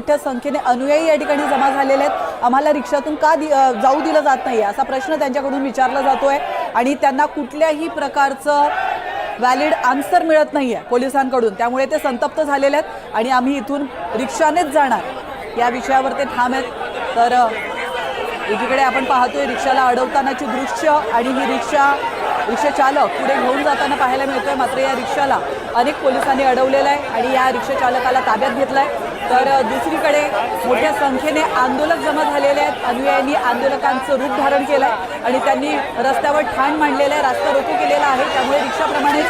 मोठ्या संख्येने अनुयायी या ठिकाणी जमा झालेले आहेत। आम्हाला रिक्षातून का जाऊ दिलं जात नाही असा प्रश्न त्यांच्याकडून विचारला जातोय आणि त्यांना कुठल्याही प्रकारचं व्हॅलिड आन्सर मिळत नाहीये पोलिसांकडून, त्यामुळे ते संतप्त झालेले आहेत आणि आम्ही इथून रिक्षानेच जाणार या विषयावर ते ठाम आहेत। तर एकीकडे आपण पाहतोय रिक्षाला अडवतानाची दृश्य आणि ही रिक्षा चालक पुढे घेऊन जाताना पाहायला मिळतोय, मात्र या रिक्षाला अनेक पोलिसांनी अडवलेलं आहे आणि या रिक्षा चालकाला ताब्यात घेतलंय। तर दुसरीकडे मोठ्या संख्येने आंदोलक जमा झालेले आहेत। अनुयायांनी आंदोलकांचं रूप धारण केलंय आणि त्यांनी रस्त्यावर ठाण मांडलेलं आहे, रास्ता रोको केलेला आहे। त्यामुळे रिक्षाप्रमाणेच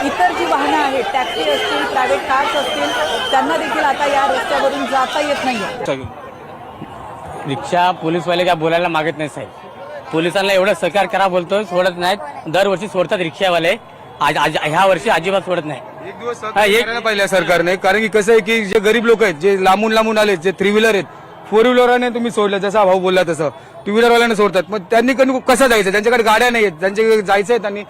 इतर जी वाहनं आहेत, टॅक्सी असतील, प्रायव्हेट कार्स असतील, त्यांना देखील आता या रस्त्यावरून जाता येत नाहीये। रिक्षा पोलीसवाले काय बोलायला मागत नाही साहेब, पोलिसांना एवढं सहकार्य करा बोलतोय, सोडत नाहीत। दरवर्षी सोडतात रिक्षावाले, आज ह्या वर्षी अजिबात सोडत नाही। एक दिवस करायला पाहिजे सरकारने, कारण की कसं आहे की जे गरीब लोक आहेत, जे लांबून आले, जे 3 व्हीलर आहेत, 4 व्हीलरने तुम्ही सोडलं, जसा भाऊ बोलला तसं 2 व्हीलरवाल्याने सोडतात, मग त्यांनी कसं जायचं? त्यांच्याकडे गाड्या नाही आहेत, त्यांच्याकडे जायचंय त्यांनी।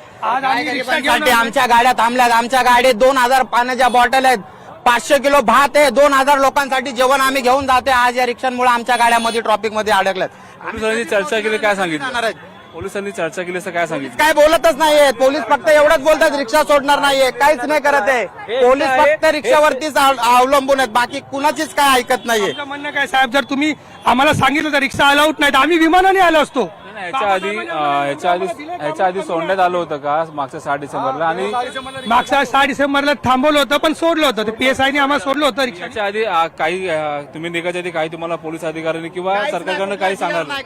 आमच्या गाड्या थांबल्यात, आमच्या गाडीत 2000 पाण्याच्या बॉटल आहेत, 500 किलो भात आहे, 2000 लोकांसाठी जेवण आम्ही घेऊन जाते। आज या रिक्षांमुळे आमच्या गाड्यामध्ये ट्रॉफिक मध्ये अडकल्यात। पोलिसांनी चर्चा केली, काय सांगितलं? पोलिसांनी चर्चा केली असं काय सांगितलं? काय बोलतच नाहीये पोलीस, फक्त एवढंच बोलतात रिक्षा सोडणार नाहीये, काहीच नाही करत आहे पोलीस, फक्त रिक्षावरतीच अवलंबून आहेत, बाकी कुणाचीच काय ऐकत नाहीये। आपलं म्हणणं काय साहेब, जर तुम्ही आम्हाला सांगितलं तर रिक्षा अलाउड नाही तर आम्ही विमानाने आलो असतो। ह्याच्या आधी सोडण्यात आलं होतं का मागच्या 6 डिसेंबरला? आणि मागच्या 6 डिसेंबरला थांबवलं होतं, पण सोडलं होतं, ते PSIने आम्हाला सोडलं होतं रिक्षा। ह्याच्या आधी काही तुम्ही निघायच्या आधी काही तुम्हाला पोलीस अधिकाऱ्यांनी किंवा सरकारकडनं काही सांगणार नाही?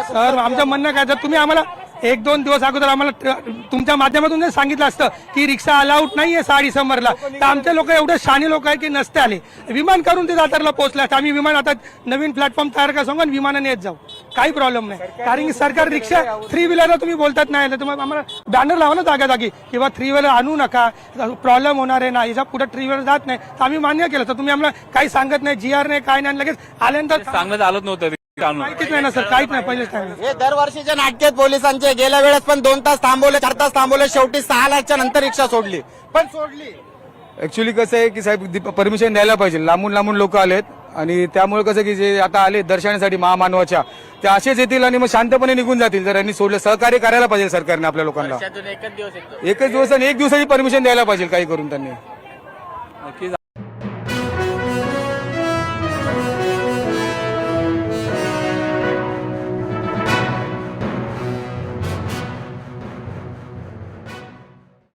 सर आमचं म्हणणं काय, जर तुम्ही आम्हाला 1-2 दिवस अगोदर आम्हाला तुमच्या माध्यमातून जर सांगितलं असतं की रिक्षा अलाउड नाहीये 6 डिसेंबरला, तर आमचे लोक एवढे शहाणे लोक आहेत की नसते आले, विमान करून ते सातारला पोहोचले असते। आम्ही विमान आता नवीन प्लॅटफॉर्म तयार करा सांगून विमानाने येत जाऊ, काही प्रॉब्लेम नाही। कारण की सरकार रिक्षा 3 व्हीलरला तुम्ही बोलतात नाही, तर मग आम्हाला बॅनर लावा ना जागी किंवा 3 व्हीलर आणू नका, प्रॉब्लेम होणार आहे ना, याच्या पुढे 3 व्हीलर जात नाही, तर आम्ही मान्य केलं। तर तुम्ही आम्हाला काही सांगत नाही, GR नाही, काय नाही, लगेच आल्यानंतर सांगण्यात आलंच नव्हतं माहितीच नाही ना सर, काहीच नाही, पहिलेच काय हे दरवर्षीचे नाटके पोलिसांचे, गेल्या वेळेस पण 2 तास थांबवले, 4 तास थांबवले, शेवटी 6 लाखच्या नंतर रिक्षा सोडली, पण सोडली। ऍक्च्युली कसं आहे की साहेब परमिशन द्यायला पाहिजे, लांबून लोक आलेत आणि त्यामुळे कसं की जे आता आले दर्शनासाठी महामानवाच्या, ते असेच येतील आणि मग शांतपणे निघून जातील जर यांनी सोडलं। सहकार्य करायला पाहिजे सरकारने आपल्या लोकांना, एकच दिवस आणि 1 दिवसाची परमिशन द्यायला पाहिजे काही करून त्यांनी।